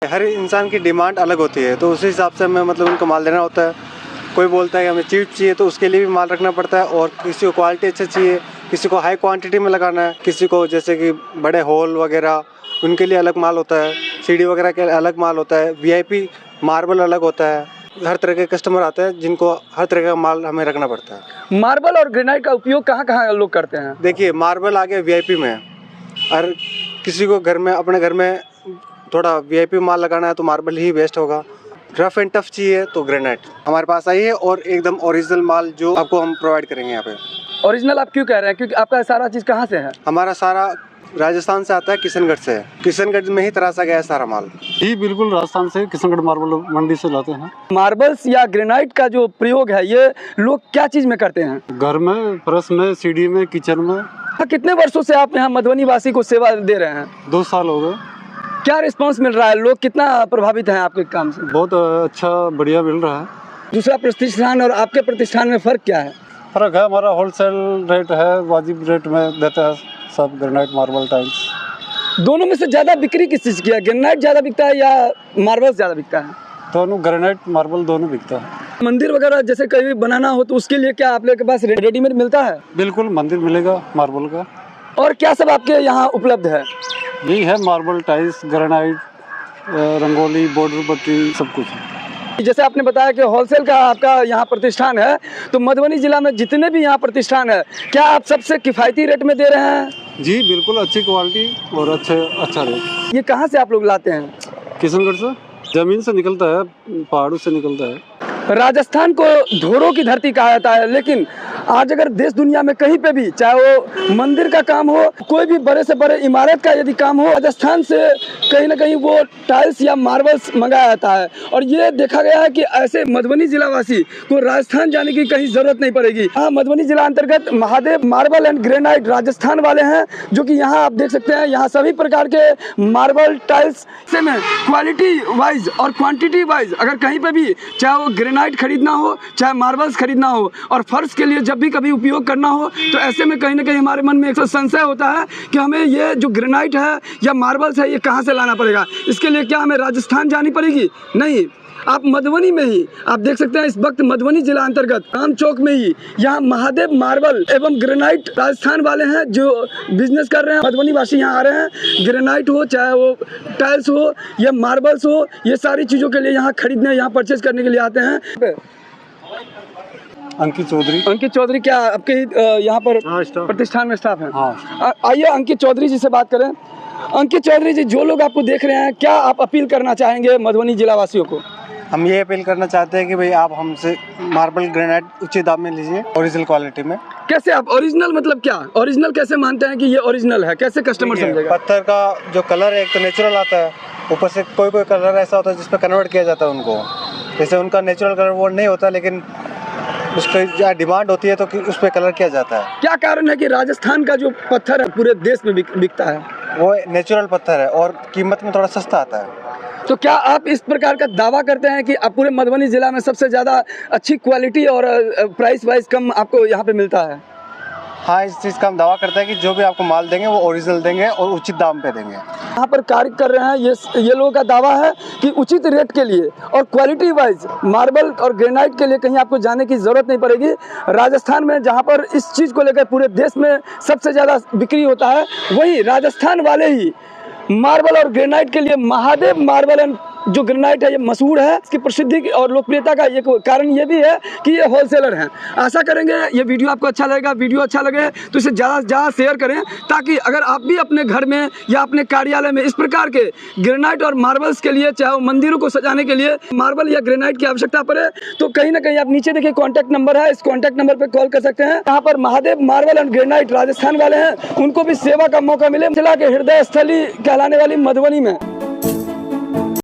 हर इंसान की डिमांड अलग होती है, तो उसी हिसाब से हमें मतलब उनको माल देना होता है। कोई बोलता है कि हमें चीप चाहिए, तो उसके लिए भी माल रखना पड़ता है। और किसी को क्वालिटी अच्छा चाहिए, किसी को हाई क्वांटिटी में लगाना है, किसी को जैसे कि बड़े हॉल वगैरह उनके लिए अलग माल होता है, सीढ़ी वगैरह के अलग माल होता है, वीआईपी मार्बल अलग होता है। हर तरह के कस्टमर आते हैं जिनको हर तरह का माल हमें रखना पड़ता है। मार्बल और ग्रेनाइट का उपयोग कहाँ कहाँ लोग करते हैं? देखिए, मार्बल आ गया वीआईपी में, और किसी को घर में अपने घर में थोड़ा वीआईपी माल लगाना है तो मार्बल ही बेस्ट होगा। रफ एंड टफ चाहिए तो ग्रेनाइट हमारे पास आई है, और एकदम ओरिजिनल माल जो आपको हम प्रोवाइड करेंगे यहाँ पे। ओरिजिनल आप क्यों कह रहे हैं? क्योंकि आपका सारा चीज़ कहाँ से है? हमारा सारा राजस्थान से आता है, किशनगढ़ से। किशनगढ़ में ही तरासा गया है सारा माल। जी बिल्कुल, राजस्थान से किशनगढ़ मार्बल मंडी से लाते हैं। मार्बल्स या ग्रेनाइट का जो प्रयोग है ये लोग क्या चीज़ में करते हैं? घर में, फर्श में, सीढ़ी में, किचन में। कितने वर्षों से आप यहाँ मधुबनी वासी को सेवा दे रहे हैं? 2 साल हो गए। क्या रिस्पांस मिल रहा है? लोग कितना प्रभावित हैं आपके काम से? बहुत अच्छा, बढ़िया मिल रहा है। दूसरा प्रतिष्ठान और आपके प्रतिष्ठान में फ़र्क क्या है? फर्क है, हमारा होलसेल रेट है, वाजिब रेट में देते हैं सब ग्रेनाइट मार्बल टाइल्स। दोनों में से ज़्यादा बिक्री किस चीज़ की है? ग्रेनाइट ज़्यादा बिकता है या मार्बल्स ज़्यादा बिकता है? दोनों, ग्रेनाइट मार्बल दोनों बिकता है। मंदिर वगैरह जैसे कहीं बनाना हो तो उसके लिए क्या आप लोग के पास रेडीमेड मिलता है? बिल्कुल, मंदिर मिलेगा मार्बल का। और क्या सब आपके यहाँ उपलब्ध है? यही है, marble tiles, granite, rangoli, border पट्टी, सब कुछ। जैसे आपने बताया कि होलसेल का आपका यहाँ प्रतिष्ठान है, तो मधुबनी जिला में जितने भी यहाँ प्रतिष्ठान है, क्या आप सबसे किफ़ायती रेट में दे रहे हैं? जी बिल्कुल, अच्छी क्वालिटी और अच्छा रेट। ये कहाँ से आप लोग लाते हैं? किशनगढ़ से, जमीन से निकलता है, पहाड़ों से निकलता है। राजस्थान को धोरों की धरती कहा जाता है, लेकिन आज अगर देश दुनिया में कहीं पे भी, चाहे वो मंदिर का काम हो, कोई भी बड़े से बड़े इमारत का यदि काम हो, राजस्थान से कहीं ना कहीं वो टाइल्स या मार्बल्स मंगाया जाता है। और ये देखा गया है कि ऐसे मधुबनी जिला वासी को राजस्थान जाने की कहीं जरूरत नहीं पड़ेगी। हाँ, मधुबनी जिला अंतर्गत Mahadev marble and granite Rajasthan वाले हैं, जो कि यहाँ आप देख सकते हैं, यहाँ सभी प्रकार के मार्बल टाइल्स से में क्वालिटी वाइज और क्वांटिटी वाइज अगर कहीं पे भी चाहे वो ग्रेनाइट खरीदना हो, चाहे मार्बल्स खरीदना हो, और फर्श के लिए जब भी कभी उपयोग करना हो, तो ऐसे में कहीं ना कहीं हमारे मन में एक संशय होता है कि हमें ये जो ग्रेनाइट है या मार्बल्स है ये कहाँ से लाना पड़ेगा। इसके लिए क्या हमें राजस्थान जानी पड़ेगी? नहीं, आप मधुबनी में ही आप देख सकते हैं, इस वक्त मधुबनी जिला अंतर्गत राम चौक में ही यहाँ महादेव मार्बल एवं ग्रेनाइट राजस्थान वाले हैं जो बिजनेस कर रहे हैं। मधुबनी वासी यहाँ आ रहे हैं, ग्रेनाइट हो, चाहे वो टाइल्स हो या मार्बल्स हो, ये सारी चीज़ों के लिए यहाँ खरीदने, यहाँ परचेज करने के लिए आते हैं। अंकित चौधरी। अंकित चौधरी क्या आपके यहाँ पर प्रतिष्ठान में स्टाफ हैं? हाँ। आइए अंकित चौधरी जी से बात करें। अंकित चौधरी जी, जो लोग आपको देख रहे हैं, क्या आप अपील करना चाहेंगे मधुबनी जिला वासियों को? हम ये अपील करना चाहते हैं कि भाई आप हमसे मार्बल ग्रेनाइट उचित दाम में लीजिए, ओरिजिनल क्वालिटी में। कैसे आप ओरिजिनल, मतलब क्या ओरिजिनल कैसे मानते हैं कि ये ओरिजिनल है? कैसे कस्टमर समझेगा? पत्थर का जो कलर है एक तो नेचुरल आता है, ऊपर से कोई कोई कलर ऐसा होता है जिस पर कन्वर्ट किया जाता है उनको, जैसे उनका नेचुरल कलर वो नहीं होता, लेकिन उस पर डिमांड होती है तो उस पर कलर किया जाता है। क्या कारण है कि राजस्थान का जो पत्थर है पूरे देश में बिकता है? वो नेचुरल पत्थर है और कीमत में थोड़ा सस्ता आता है। तो क्या आप इस प्रकार का दावा करते हैं कि आप पूरे मधुबनी जिला में सबसे ज़्यादा अच्छी क्वालिटी और प्राइस वाइज कम आपको यहाँ पे मिलता है? हाँ, इस चीज़ का हम दावा करते हैं कि जो भी आपको माल देंगे वो ओरिजिनल देंगे और उचित दाम पे देंगे। यहाँ पर कार्य कर रहे हैं, ये लोगों का दावा है कि उचित रेट के लिए और क्वालिटी वाइज मार्बल और ग्रेनाइट के लिए कहीं आपको जाने की ज़रूरत नहीं पड़ेगी। राजस्थान में जहाँ पर इस चीज़ को लेकर पूरे देश में सबसे ज़्यादा बिक्री होता है, वही राजस्थान वाले ही मार्बल और ग्रेनाइट के लिए महादेव मार्बल एंड जो ग्रेनाइट है ये मशहूर है। इसकी प्रसिद्धि और लोकप्रियता का एक कारण ये भी है कि ये होलसेलर हैं। आशा करेंगे ये वीडियो आपको अच्छा लगेगा। वीडियो अच्छा लगे तो इसे ज़्यादा से ज़्यादा शेयर करें, ताकि अगर आप भी अपने घर में या अपने कार्यालय में इस प्रकार के ग्रेनाइट और मार्बल्स के लिए, चाहे वो मंदिरों को सजाने के लिए मार्बल या ग्रेनाइट की आवश्यकता पड़े, तो कहीं ना कहीं आप नीचे देखिए कॉन्टैक्ट नंबर है, इस कॉन्टैक्ट नंबर पर कॉल कर सकते हैं। यहाँ पर Mahadev marble and granite Rajasthan वाले हैं, उनको भी सेवा का मौका मिले जिला के हृदय स्थली कहलाने वाली मधुबनी में।